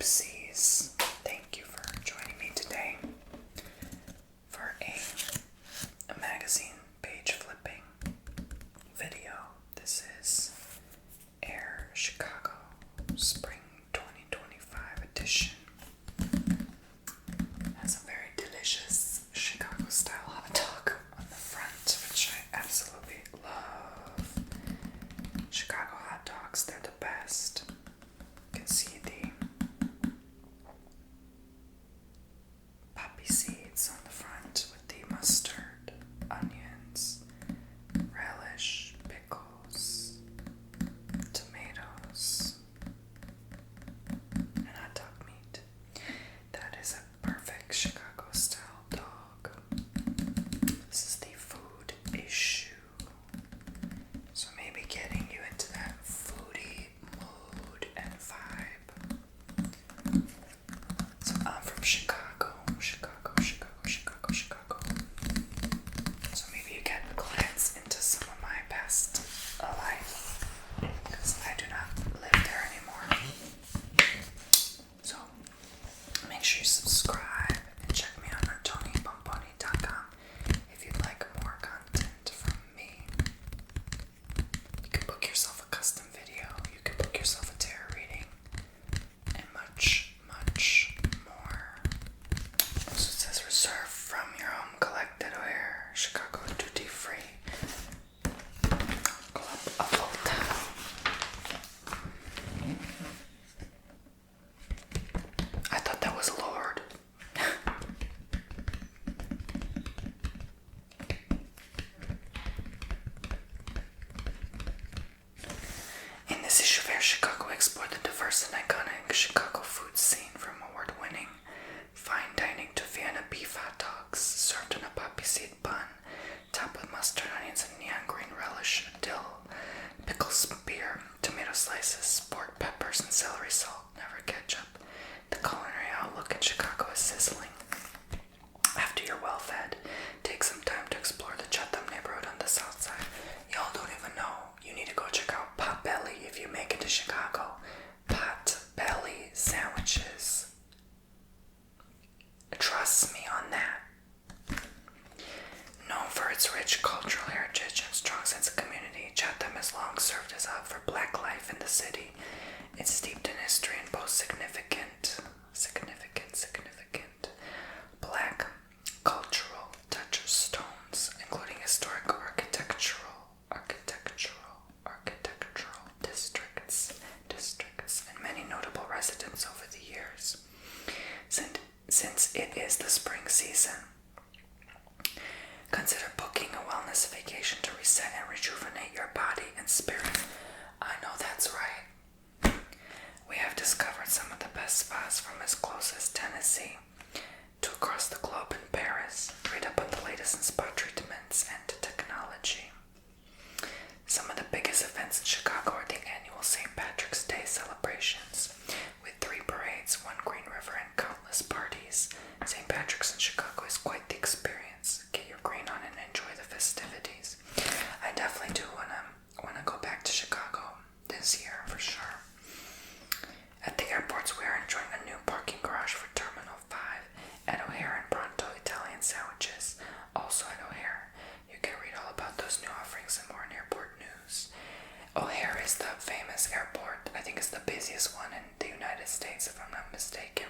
Oopsies. Thank you for joining me today for a magazine page flipping video. This is Air Chicago Spring 2025 edition. Has a very delicious Chicago style hot dog on the front, which I absolutely love. Chicago hot dogs, they're the best. You can see the poppy seeds on the front with the mustard, onions, relish, pickles, tomatoes, and hot dog meat. That is a perfect Chicago style dog. This is the food issue. So maybe getting you into that foodie mood and vibe. So I'm from Chicago. So maybe you get a glance into some of my past life, because I do not live there anymore. So make sure you subscribe and check me out on TonyBomboni.com if you'd like more content from me. You can book yourself a custom video, you can book yourself a tarot reading, and much, much more. So it says reserve from your home collected O'Hare Chicago duty free Club of Oahu. I thought that was Lord. In this issue of Air Chicago, we explore the diverse and iconic Chicago food scene, from award-winning fine dining to Vienna beef hot dogs served in a poppy seed bun, topped with mustard, onions, and neon green relish, dill, pickles, beer, tomato slices, sport peppers, and celery salt, never ketchup. The culinary outlook in Chicago is sizzling. After you're well fed, take some time to explore the Chatham neighborhood on the south side. Y'all don't even know. You need to go check out Potbelly if you make it to Chicago. Potbelly sandwiches. Trust me on that. Known for its rich cultural heritage and strong sense of community, Chatham has long served as a hub for Black life in the city. It's steeped in history and boasts significant Black cultural touchstones, including historic architectural districts, and many notable residents over the years. Since it is the spring season, consider booking a wellness vacation to reset and rejuvenate your body and spirit. I know that's right. We have discovered some of the best spas from as close as Tennessee to across the globe in Paris. Read up on the latest in spa treatments and technology. Some of the biggest events in Chicago are the annual St. Patrick's Day celebrations, with 3 parades, 1 Green River, and countless parties. St. Patrick's in Chicago is quite the experience. Get your green on and enjoy the festivities. I definitely do want to go back to Chicago this year for sure. At the airports, we are enjoying a new parking garage for Terminal 5 at O'Hare and Pronto Italian sandwiches. Also at O'Hare, you can read all about those new offerings and more in airport news. O'Hare is the famous airport. I think it's the busiest one in the United States, if I'm not mistaken.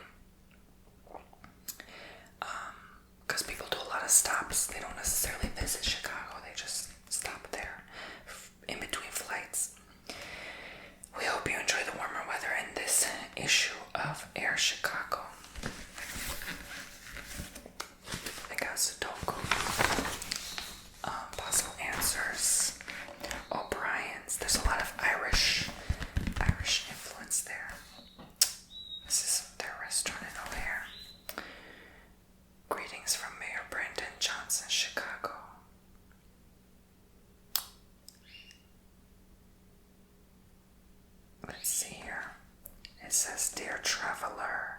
Because people do a lot of stops. They don't necessarily visit Chicago. They just stop there in between flights. We hope you enjoy the warmer weather in this issue of Air Chicago. I got Sudoku, puzzle answers, O'Brien's. There's a lot of Irish influence there. This is their restaurant in O'Hare. Greetings from Mayor Brandon Johnson, Chicago. Let's see here. It says, Dear Traveler,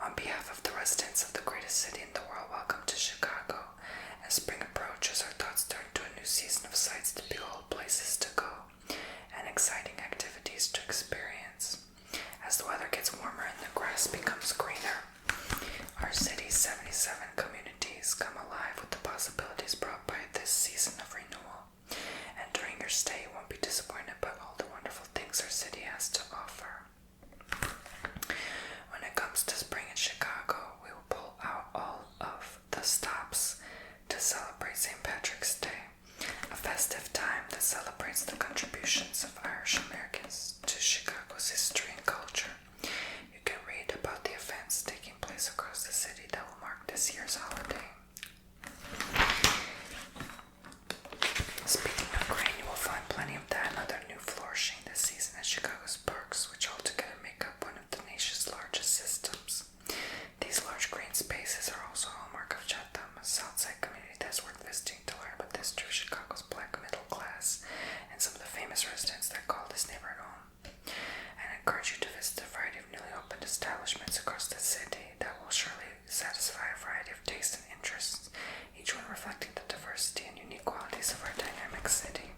on behalf of the residents of the greatest city in the world, welcome to Chicago. As spring approaches, our thoughts turn to a new season of sights to behold, places to go, and exciting activities to experience. As the weather gets warmer and the grass grass becomes greener. Our city's 77 communities come alive with the possibilities brought by this season of renewal. And during your stay, you won't be disappointed by all the wonderful things our city has to offer. When it comes to spring in Chicago, we will pull out all of the stops to celebrate St. Patrick's Day, a festive time that celebrates the contributions of Irish Americans to Chicago's history and culture. You can read about the events taking place across the city that will mark this year's holiday. Speaking of grain, you will find plenty of that and other new flourishing this season at Chicago's parks, which altogether make up one of the nation's largest systems. These large green spaces are also a hallmark of Chatham, a Southside community that's worth visiting to learn about the history of Chicago's black middle class and some of the famous residents that call this neighborhood home. And I encourage you to visit a variety of newly opened establishments across the city that will surely satisfy a variety of tastes and interests, each one reflecting the diversity and unique qualities of our dynamic city.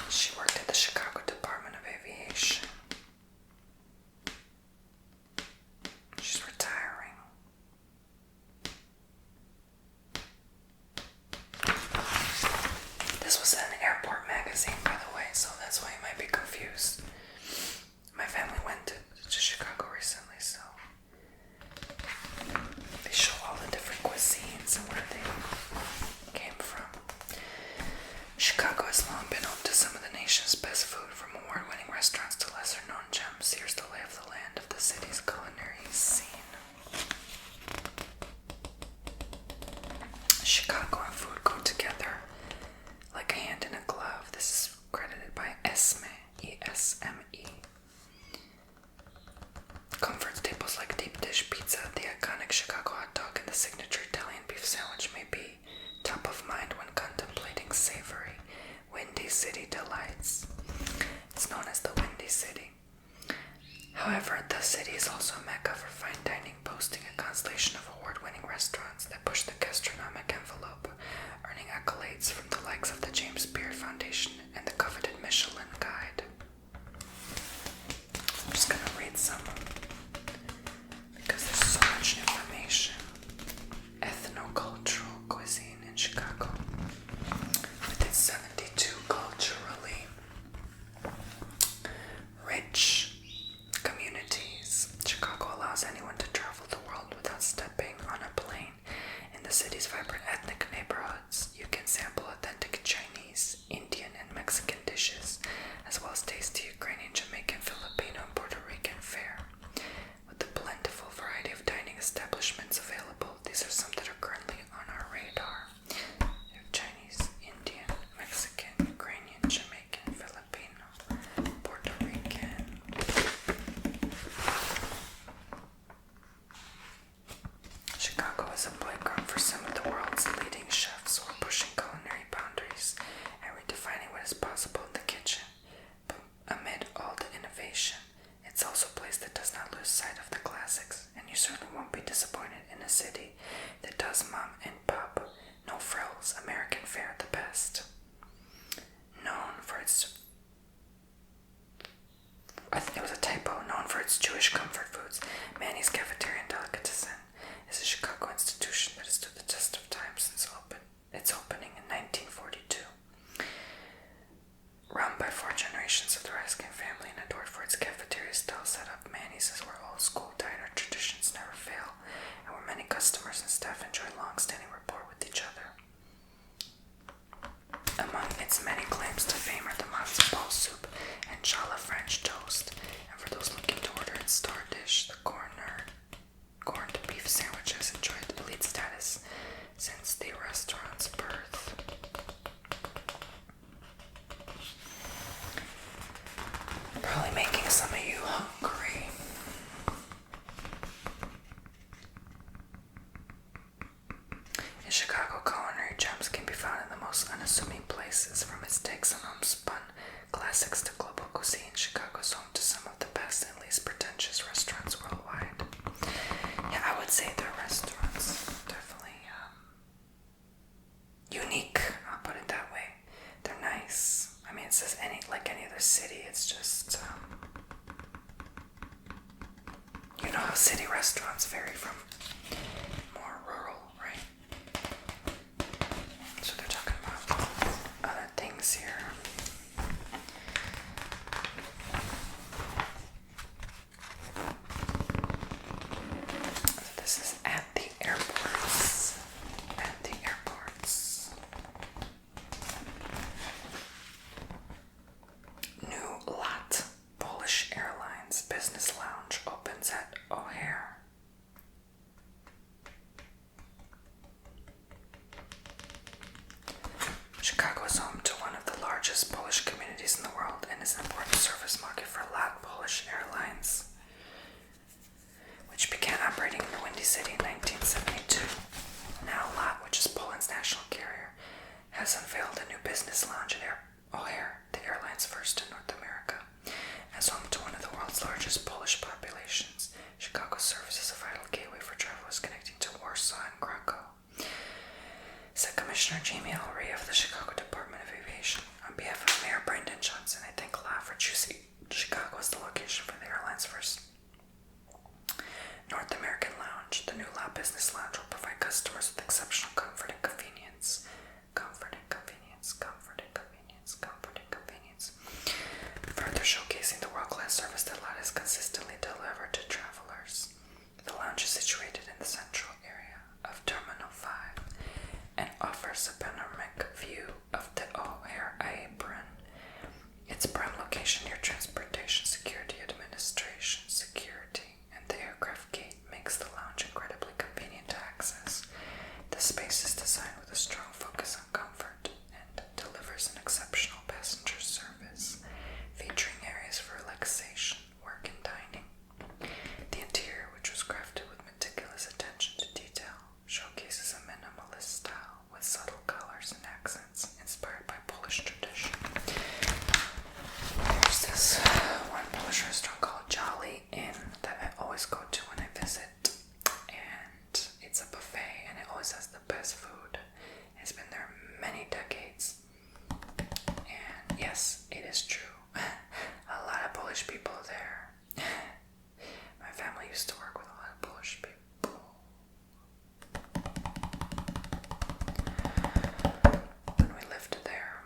She worked at the Chicago Department of Aviation. She's retiring. This was an airport magazine, by the way, so that's why you might be confused. My family went to Chicago recently, so they show all the different cuisines and where they came from. Chicago has long been home to some of the nation's best food, from award-winning restaurants to lesser-known gems. Here's the lay of the land of the city's culinary scene. Chicago and food go together like a hand in a glove. This is credited by Esme, E-S-M-E. Comfort staples like deep dish pizza, the iconic Chicago hot dog, and the signature Italian beef sandwich may be top of mind when contemplating savory, Windy City delights. It's known as the Windy City. However, the city is also a mecca for fine dining, boasting a constellation of award-winning restaurants that push the gastronomic envelope, earning accolades from the likes of the James Beard Foundation and the coveted Michelin Guide. I'm just going to read some because there's so much information. Ethnocultural cuisine in Chicago, with its 72 culturally rich communities. Chicago allows anyone to travel the world without stepping on a plane. In the city's vibrant ethnic neighborhoods, you can sample authentic Chinese, Indian, and Mexican dishes, as well as tasty Ukrainian, Jamaican, Filipino, and Puerto Rican fare. With the plentiful variety of dining establishments available, these are some that are currently on our radar. We have Chinese, Indian, Mexican, Ukrainian, Jamaican, Filipino, Puerto Rican. Chicago is a playground for some of the world's leading chefs who are pushing culinary boundaries and redefining what is possible in the kitchen. But amid all the innovation, it's also a place that does not lose sight of the classics, and you certainly won't be disappointed in a city that does mom and pop, no frills, American fare the best. Known for its, it was a typo, known for its Jewish comfort foods, Manny's Cafeteria and Delicatessen is a Chicago institution that has stood the test of time since its opening in 1942. Run by 4 generations of the Raskin family and adored for its cafeteria-style setup, Manny's is where old-school diner traditions never fail, and where many customers and staff enjoy long-standing rapport with each other. Among its many claims to fame are the matzo ball soup and challah French toast, and for those looking to order its star dish, the corned beef sandwich has enjoyed elite status since the restaurant's birth. Probably making some of you hungry. In Chicago, culinary gems can be found in the most unassuming places, from its takes on homespun classics to global cuisine. Chicago is home to some of the best and least pretentious restaurants worldwide. Yeah, I would say they're restaurants. Definitely city restaurants vary from more rural, right? So they're talking about other things here. So this is at the airports. At the airports. New lot. Polish Airlines Business Lounge opens at O'Hare. Chicago is home to one of the largest Polish communities in the world and is an important service market for LOT Polish Airlines, which began operating in the Windy City in 1972. Now LOT, which is Poland's national carrier, has unveiled a new business lounge at O'Hare, the airline's first in North America. As home to one of the world's largest Polish populations, Chicago serves as a vital gateway for travelers connecting to Warsaw and Krakow, said Commissioner Jamie Ellery of the Chicago Department of Aviation. On behalf of Mayor Brandon Johnson, I thank LA for choosing Chicago as the location for the airline's first North American lounge. The new LA Business Lounge will provide customers with exceptional comfort and convenience. Comfort and convenience, comfort and convenience, comfort and convenience. Further showcasing the world-class service that LA has consistently delivered to travelers. The lounge is situated in the central area of Terminal 5 and offers a panoramic view of the O'Hare apron. Its prime location near Transportation Security Administration security and the aircraft gate makes the lounge incredibly convenient to access. The space is designed with a strong focus on comfort and delivers an exceptional passenger service, featuring areas for relaxation, work, and dining. The interior, which was crafted with meticulous attention to detail, showcases a minimalist style with subtle colors and accents inspired by Polish tradition. There's this one Polish restaurant called Jolly Inn that I always go to when I visit, and it's a buffet and it always has the best food. It's been there many decades, and yes, it is true. A lot of Polish people there. My family used to work with a lot of Polish people when we lived there.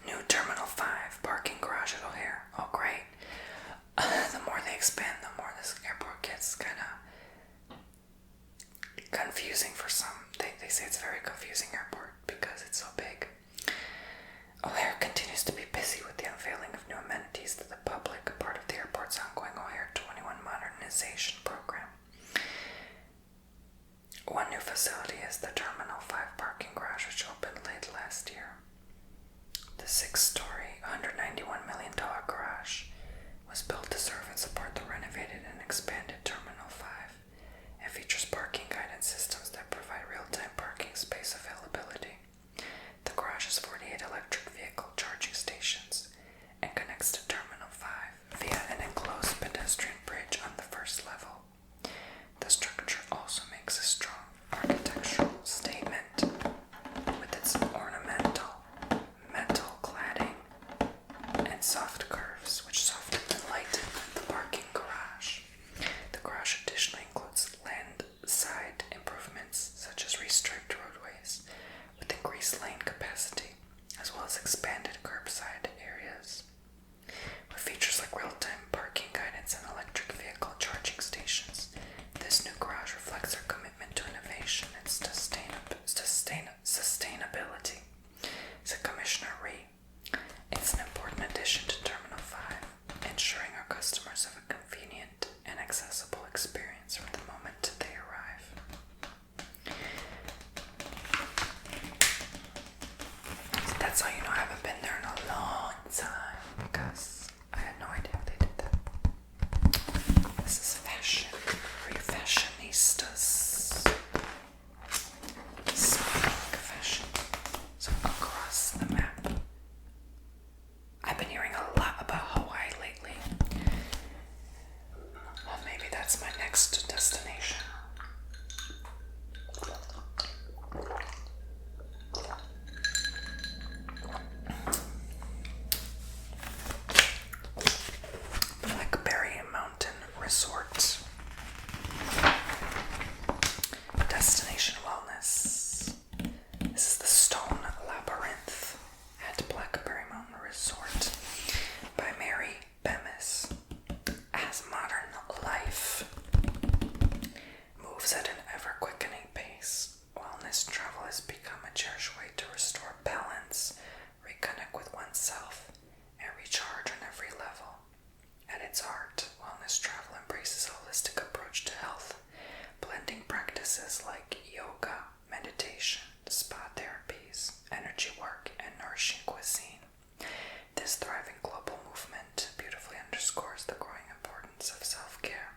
New Terminal 5 parking garage at O'Hare. Oh, great. The more they expand, the more this airport gets kind of confusing for some. They say it's a very confusing airport because it's so big. O'Hare continues to be busy with the unveiling of new amenities to the public, part of the airport's ongoing O'Hare 21 modernization program. One new facility is the Terminal 5 parking garage, which opened late last year. The 6-story, $191 million garage was built to serve and support the renovated and expanded Terminal 5 and features parking guidance systems that provide real-time parking space availability. The garage has 48 electric vehicle charging stations and connects to Terminal 5 via an enclosed pedestrian bridge on the first level. The structure also makes a strong architectural statement with its ornamental metal cladding and soft curves, which soften and lighten the parking garage. The garage additionally includes land-side improvements such as restriped roadways with increased lane capacity, as well as expanded curbside areas. With features like real-time parking guidance and electric vehicle charging stations, this new garage reflects our commitment to innovation and sustainability, said Commissioner Ree. It's an important addition to Terminal 5, ensuring our customers have a convenient and accessible experience from the moment they arrive. So that's how you know I haven't been there in a long time, because I had no idea they did that. This is fashion. Very fashionistas. Speaking of fashion, so across the map, I've been hearing a lot about Hawaii lately. Well, maybe that's my next destination. its art. Wellness travel embraces a holistic approach to health, blending practices like yoga, meditation, spa therapies, energy work, and nourishing cuisine. This thriving global movement beautifully underscores the growing importance of self-care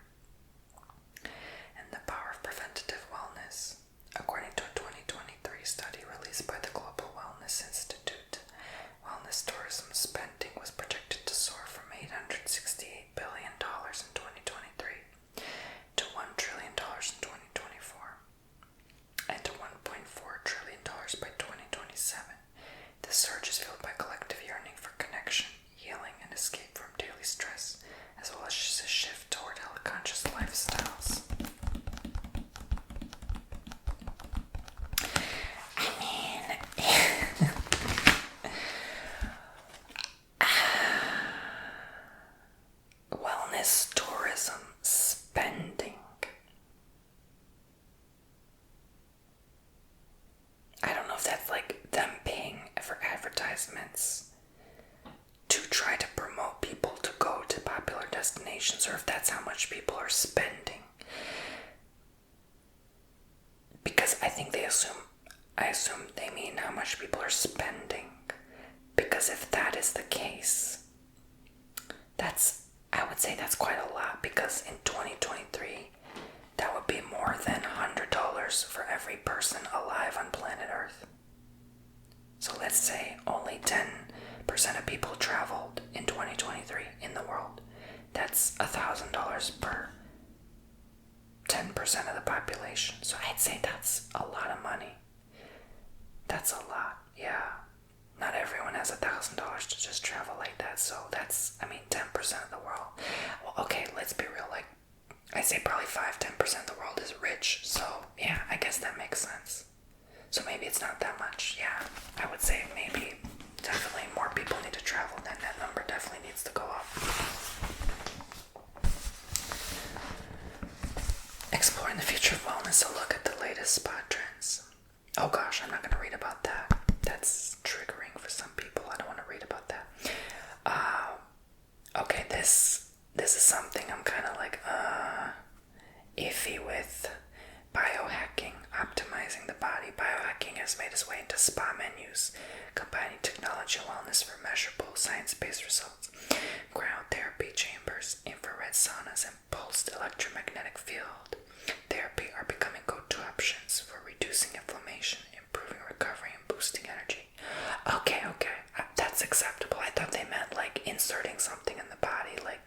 and the power of preventative wellness. According to a 2023 study released by the Global Wellness Institute, wellness tourism spending was projected to soar from $868 billion in 2023 to $1 trillion in 2024 and to $1.4 trillion by 2027. This surge is fueled by collective yearning for connection, healing, and escape from daily stress, as well as a shift toward health-conscious lifestyles. Wellness tourism spending. I don't know if that's like them paying for advertisements to try to promote people to go to popular destinations, or if that's how much people are spending. Because I think I assume they mean how much people are spending. Because if that is the case, I would say that's quite a lot, because in 2023, that would be more than $100 for every person alive on planet Earth. So let's say only 10% of people traveled in 2023 in the world. That's $1,000 per 10% of the population. So I'd say that's a lot of money. That's a lot, yeah. Not everyone has $1,000 to just travel like that. So that's, 10% of the world. Well, okay, let's be real. Like, I'd say probably 5-10% of the world is rich. So yeah, I guess that makes sense. So maybe it's not that much. Yeah, I would say maybe definitely more people need to travel. Then that number definitely needs to go up. Exploring the future of wellness, a look at the latest spa trends. Oh gosh, I'm not going to read about that. That's triggering for some people. I don't want to read about that. Okay, this is something I'm kind of like iffy with. Biohacking, optimizing the body. Biohacking has made its way into spa menus, combining technology and wellness for measurable, science-based results. Cryotherapy chambers, infrared saunas, and pulsed electromagnetic field therapy are becoming go-to options for reducing inflammation, improving recovery, and boosting energy. Okay, that's acceptable. I thought they meant like inserting something in the body, like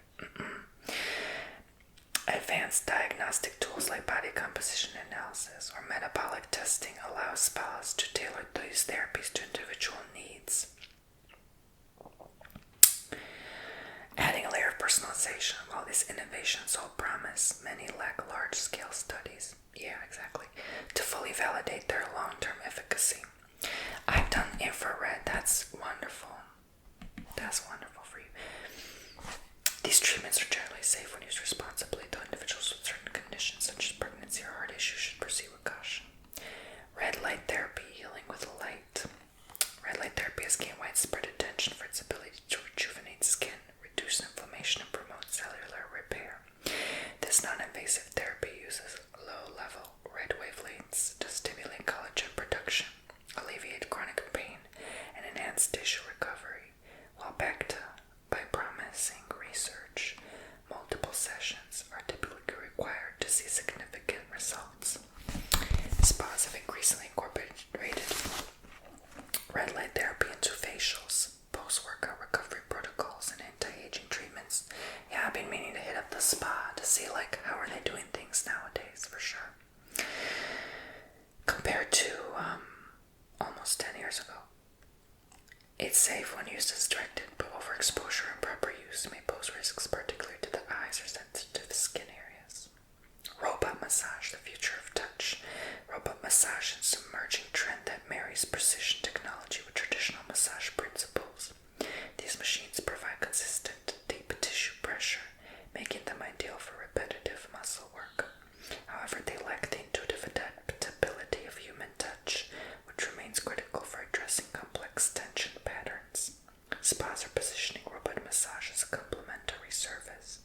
Advanced diagnostic tools like body composition analysis or metabolic testing allow spas to tailor these therapies to individual needs, adding a layer of personalization. While these innovations hold promise, many lack large-scale studies, to fully validate their long-term efficacy. I've done infrared. That's wonderful. That's wonderful for you. These treatments are generally safe when used responsibly, though individuals with certain conditions such as pregnancy or heart issues should proceed with caution. Red light therapy, healing with light. Red light therapy has gained widespread attention for its ability to rejuvenate skin, reduce inflammation, and promote cellular repair. This non-invasive therapy uses low-level red wavelengths to stimulate collagen production, alleviate chronic pain, and enhance tissue recovery, while backed by promising research. Multiple sessions are typically required to see significant results. Spas have increasingly incorporated red light therapy into facials, post-workout recovery protocols, and anti-aging treatments. Yeah, I've been meaning to hit up the spa to see how are they doing things nowadays, for sure. Compared to almost 10 years ago. It's safe when used as directed, but overexposure and improper use may pose risks, particularly to the eyes or sensitive skin areas. Robot massage, the future of touch. Robot massage is an emerging trend that marries precision technology with traditional massage principles. These machines provide consistent, deep tissue pressure, making them ideal for repetitive muscle work. However, they lack the intuitive adaptability of human touch, which remains critical for addressing complex tension patterns. Spas are positioning robot massage as a complementary service,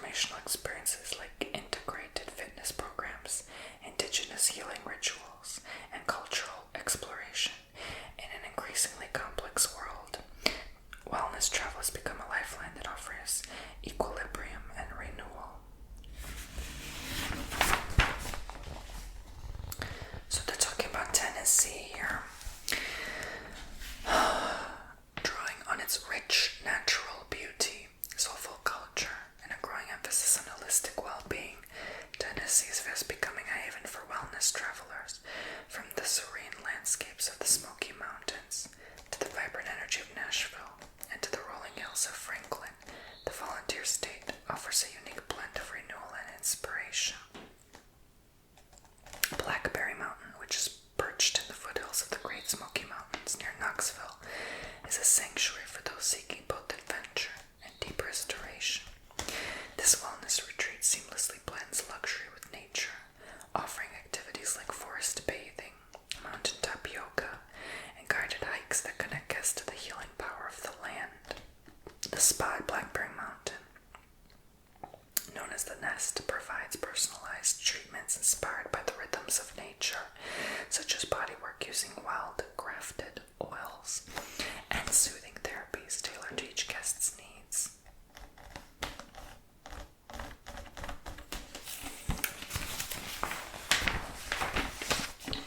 transformational experiences like integrated fitness programs, indigenous healing rituals, and cultural exploration. In an increasingly complex world, wellness travel has become a lifeline that offers equilibrium and renewal. So they're talking about Tennessee here. Drawing on its rich natural beauty, soulful culture, and a growing emphasis on holistic well-being, Tennessee is fast becoming a haven for wellness travelers. From the serene landscapes of the Smoky Mountains to the vibrant energy of Nashville and to the rolling hills of Franklin, the volunteer state offers a unique blend of renewal and inspiration. Blackberry Mountain, which is perched in the foothills of the Great Smoky Mountains near Knoxville, is a sanctuary for those seeking both adventure and deep restoration. This wellness retreat seamlessly blends luxury with nature, offering activities like forest bathing, mountaintop yoga, and guided hikes that connect guests to the healing power of the land. The spa at Blackberry Mountain, known as the Nest, provides personalized treatments inspired by the rhythms of nature, such as bodywork using wild grafted oils and soothing therapies tailored to each guest's needs.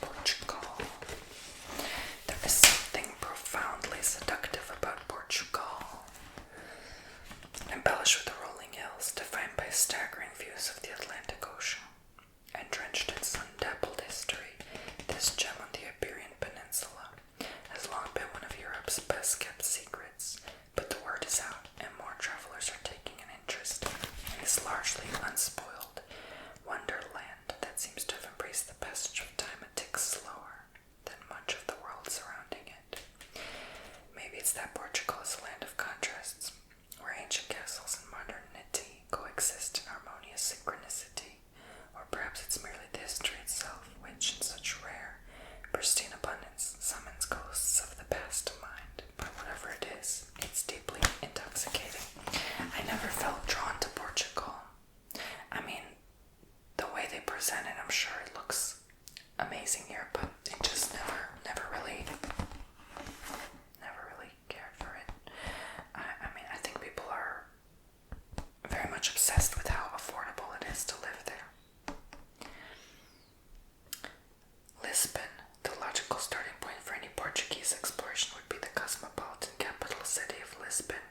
Portugal. There is something profoundly seductive about Portugal. Embellished with the rolling hills, defined by staggering views of the Atlantic Ocean, and drenched in sun-dappled history, this gem on the Iberian Peninsula has long been one of Europe's best-kept secrets, but the word is out, and more travelers are taking an interest in this largely unspoiled wonderland that seems to have embraced the passage of time a tick slower than much of the world surrounding it. Maybe it's that Portugal is a land of contrasts, where ancient castles and modernity coexist in harmonious synchronicity, or perhaps it's merely the history itself, which, in such rare, pristine abundance, summons ghosts of the past to mind. But whatever it is, it's deeply intoxicating. I never felt drawn to Portugal. I mean, the way they present it, I'm sure it looks amazing here, but it just never really cared for it. I mean, I think people are very much obsessed with how affordable it is to live there. Lisbon, the logical starting point for any Portuguese exploration, would be the cosmopolitan capital city of Lisbon,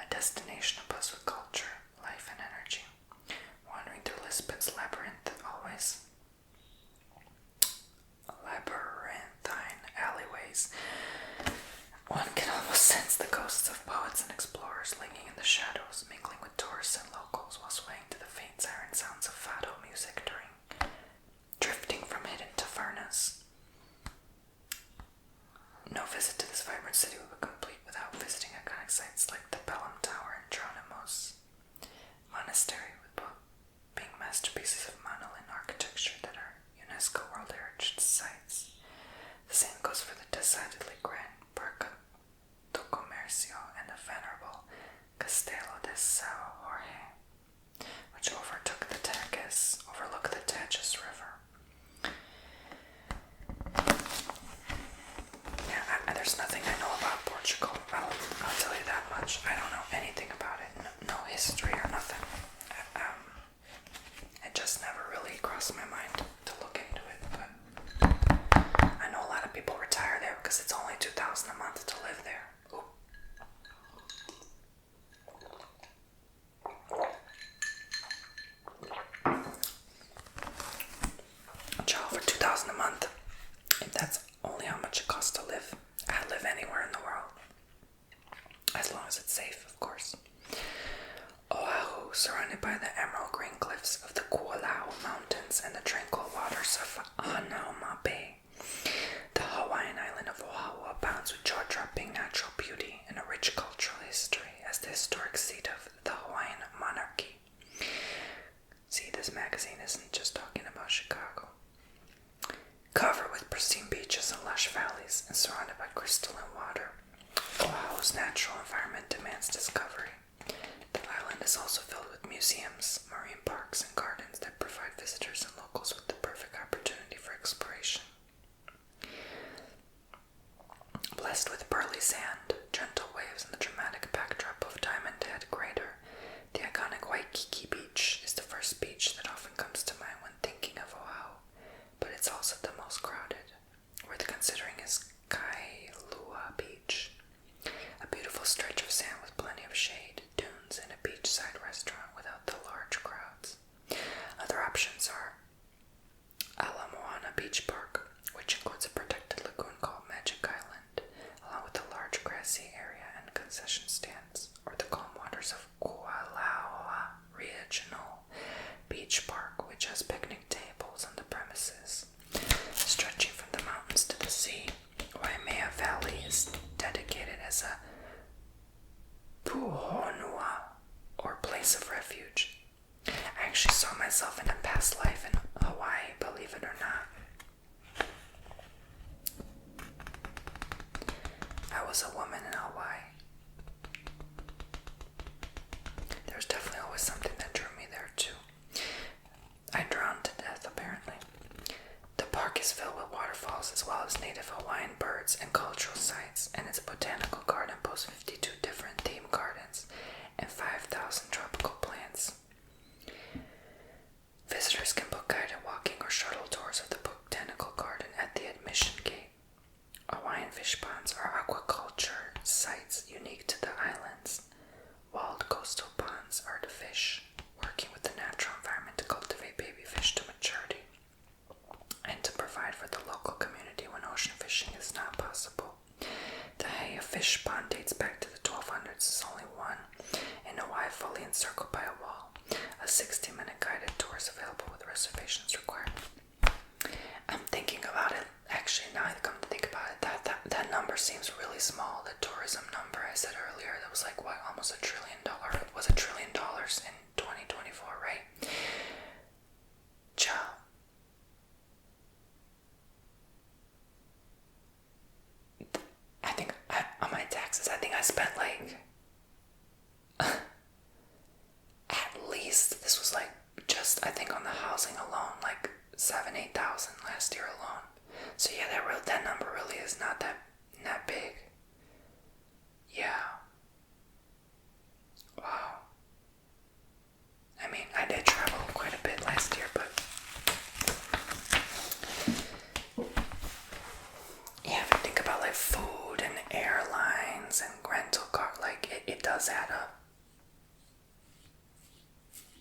a destination abuzz with culture, life, and energy. Wandering through Lisbon's labyrinthine alleyways, one can almost sense the ghosts of poets and explorers lingering in the shadows, mingling with tourists and locals while swaying to the faint siren sounds of fado music drifting from hidden tavernas. No visit to this vibrant city would be complete without visiting iconic sites like the Pelham Tower and Geronimo's Monastery, with both being masterpieces of monolith architecture that are UNESCO World Heritage Sites. The same goes for the decidedly grand Parque do Comercio and the venerable Castelo de São Jorge, which overlook the Tagus River. Yeah, there's nothing I know about Portugal. I'll tell you that much. I don't know anything about it. No history or nothing. It just never really crossed my mind to look into it. But I know a lot of people retire there because it's only $2,000 a month to live there. Ooh. Child, for $2,000 a month, if that's only how much it costs to live, I'd live anywhere in the world. As long as it's safe, of course. Oahu, surrounded by the emerald green cliffs of the Kualau Mountains and the tranquil waters of Hanauma Bay. The Hawaiian island of Oahu abounds with jaw-dropping natural beauty and a rich cultural history as the historic seat of the Hawaiian monarchy. See, this magazine isn't just talking about Chicago. Covered with pristine beaches and lush valleys and surrounded by crystalline water, Oahu's natural environment demands discovery. The island is also filled with museums, marine parks, and gardens that provide visitors and locals with the perfect opportunity for exploration. Blessed with pearly sand, gentle waves, and the dramatic backdrop of Diamond Head Crater, the iconic Waikiki Beach is the first beach that often comes to mind when thinking of Oahu, but it's also the most crowded. Worth considering is Kailua Beach, a beautiful stretch of sand with plenty of shade, dunes, and a beachside restaurant without the large crowds. Other options are Ala Moana Beach Park, which includes a protected lagoon called Magic Island, along with a large grassy area and concession stands, or the calm waters of Kualaoa Regional Beach Park, which has picnic tables on the premises. Stretching from the mountains to the sea, Waimea Valley is dedicated as a puhonua, or place of refuge. I actually saw myself in a past life in Hawaii, believe it or not. I was a woman in Hawaii. There's definitely always something that drew me there too. I drowned to death, apparently. The park is filled with waterfalls as well as native Hawaiian birds and cultural sites, and its botanical garden boasts 52 different theme gardens and 5,000 tropical plants. Visitors can book guided walking or shuttle tours of the botanical garden at the admission gate. Hawaiian fish ponds are aquaculture sites unique to the islands. Wild coastal ponds are the fish, working with the natural environment to cultivate baby fish to maturity and to provide for the local community when ocean fishing is not possible. The Heia Fish Pond dates back to the 1200s. Is only one in Hawaii, fully encircled by a wall. A 60-minute guided tour is available with reservations required. I'm thinking about it. Actually, now I come to think about it, that number seems really small. The tourism number I said earlier, that was like, what, almost $1 trillion? It was $1 trillion in 2024, right? Ciao. I think on my taxes, I think I spent like at least, this was like just, I think on the housing alone, like 7,000-8,000 last year alone. So yeah, that number really is not that big. Yeah. Wow. I mean, I did travel quite a bit last year, but yeah, if you think about like food and airlines and rental car, like it does add up.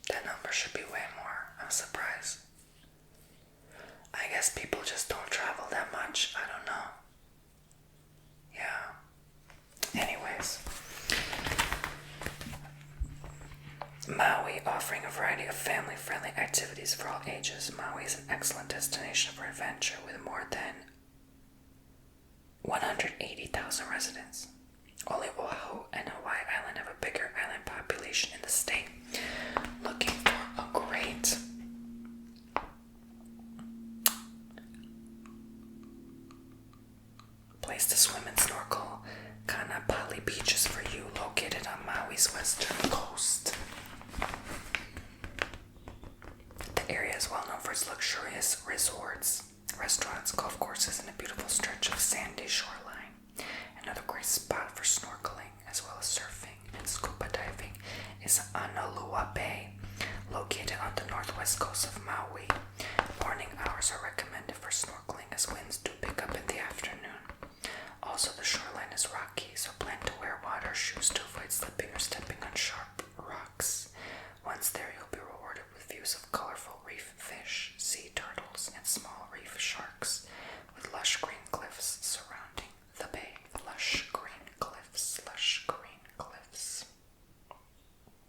That number should be way more. I'm surprised. I guess people just don't travel that much. I don't know. Yeah. Anyways. Maui, offering a variety of family-friendly activities for all ages. Maui is an excellent destination for adventure with more than 180,000 residents. Only Oahu and Hawaii Island have a bigger island population in the state. Looking for a great place to swim and snorkel, Kanapali Beach is for you, located on Maui's western coast. The area is well known for its luxurious resorts, restaurants, golf courses, and a beautiful stretch of sandy shoreline. Another great spot for snorkeling, as well as surfing and scuba diving, is Analua Bay, located on the northwest coast of Maui. Morning hours are recommended for snorkeling as winds do pick up in the afternoon. Also, the shoreline is rocky, so plan to wear water shoes to avoid slipping or stepping on sharp rocks. Once there, you'll be rewarded with views of colorful reef fish, sea turtles, and small reef sharks, with lush green cliffs surrounding the bay. Lush green cliffs, lush green cliffs.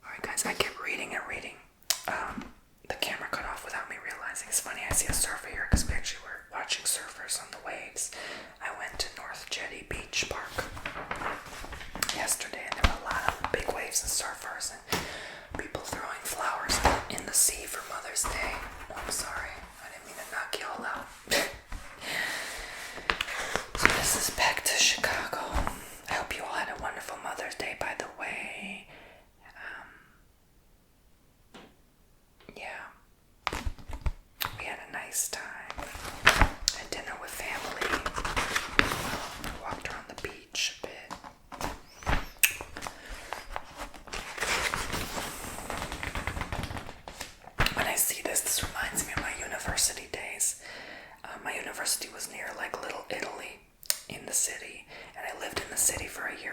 Alright guys, I kept reading and reading. The camera cut off without me realizing. It's funny, I see a surfer here because we actually were watching surfers on the waves. I went to North Jetty Beach Park yesterday and there were a lot of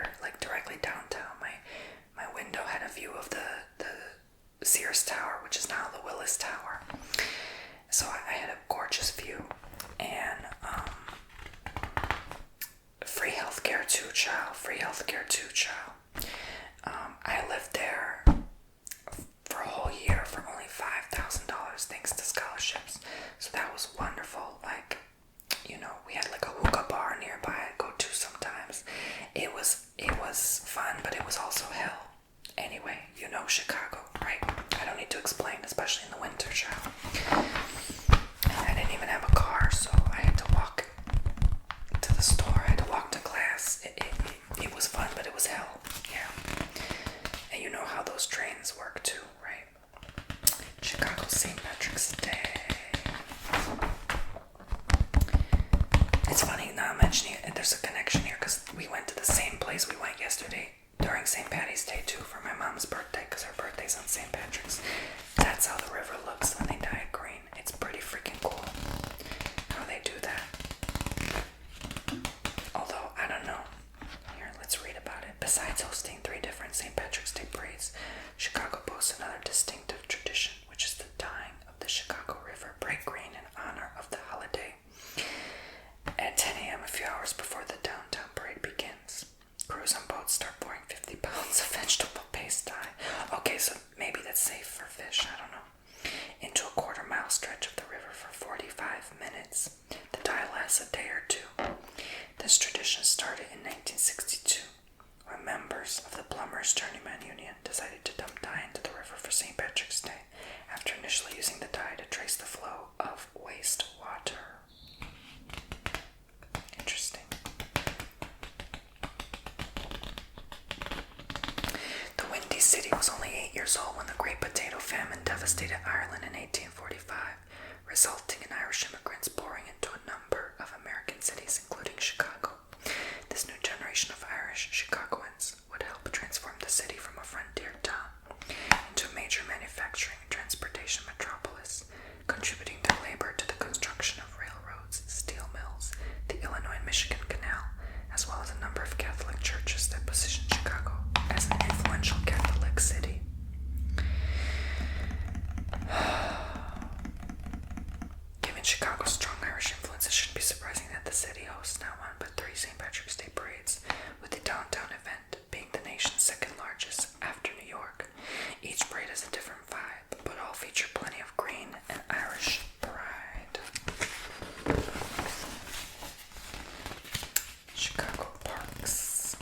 here, like directly downtown. My window had a view of the Sears Tower, which is now the Willis Tower. So I had a gorgeous view, and free healthcare too, child. Free healthcare too, child. I lived there for a whole year for only $5,000 thanks to scholarships. So that was wonderful. Like, you know, we had like a hookah bar nearby I'd go to sometimes. It was fun, but it was also hell. Anyway, you know Chicago, right? I don't need to explain, especially in the winter, child. And I didn't even have a car, so I had to walk to the store. I had to walk to class. It was fun, but it was hell. Yeah. And you know how those trains work too, right? Chicago St. Patrick's Day. It's funny now I'm mentioning it, and there's a connection here because we went to the same place we went yesterday during St. Patty's Day too for my mom's birthday, because her birthday's on St. Patrick's. That's how the river looks when they dye it green. It's pretty freaking cool how they do that. Although, I don't know. Here, let's read about it. Besides hosting 3 different St. Patrick's Day parades, Chicago boasts another distinctive tradition, which is the dyeing of the Chicago River bright green in honor of the holiday. At 10 a.m., a few hours before the downtown parade begins, crews on boats start pouring 50 pounds of vegetable paste dye. Okay, so maybe that's safe for fish, I don't know. Into a quarter-mile stretch of the river for 45 minutes. The dye lasts a day or two. This tradition started in 1962, when members of the Plumbers Journeyman Union decided to dump dye into the river for St. Patrick's Day, after initially using the dye to trace the flow of wastewater. Interesting. The Windy City was only 8 years old when the Great Potato Famine devastated Ireland in 1845, resulting in Irish immigrants pouring into a number of American cities, including Chicago. This new generation of Irish Chicagoans would help transform the city from a frontier town into a major manufacturing and transportation metropolis, contributing their labor to the construction of railroads, steel mills, the Illinois and Michigan Canal, as well as a number of Catholic churches that positioned Chicago as an influential Catholic city. Given Chicago's strong Irish influence, it shouldn't be surprising that the city hosts not one but 3 St. Patrick's Day parades, with the downtown event being the nation's second largest after New York. Each parade has a different vibe, but all feature plenty of green and Irish pride. Chicago parks.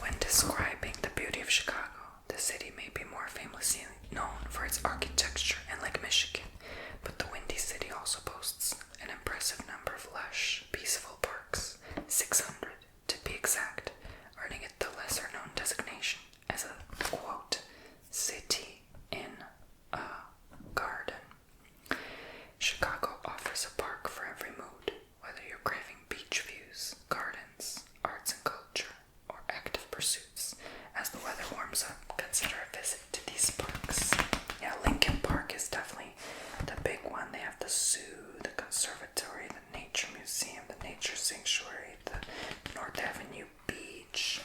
When describing the beauty of Chicago, the city may be more famously known for its architecture and Lake Michigan, but the Windy City also boasts an impressive number of lush, peaceful parks, 600 to be exact, earning it the lesser-known designation as a, quote, city in a garden. Chicago offers a park for every mood, whether you're craving beach views, gardens, arts and culture, or active pursuits. As the weather warms up, consider a visit to these parks. Yeah, Lincoln Park is definitely the big one. They have the zoo, the conservatory, the nature museum, the nature sanctuary, the North Avenue beach.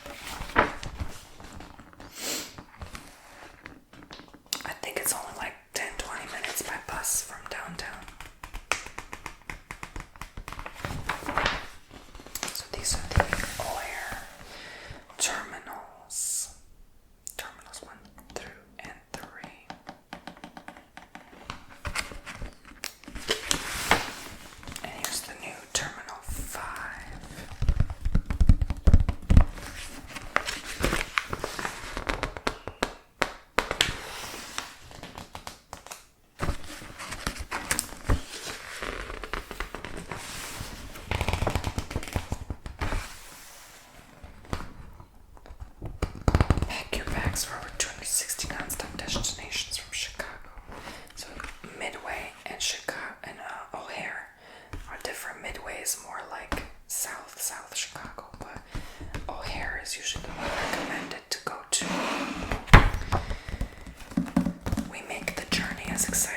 I think it's only like 10-20 minutes by bus from downtown. So these are the O'Hare terminals. Terminals 1 through and 3. And here's the new Terminal 5. Pack your bags for over 260 non-stop destinations from Chicago. So Midway and O'Hare are different. Midway is more like South Chicago, but O'Hare is usually the one recommended to go to. We make the journey as exciting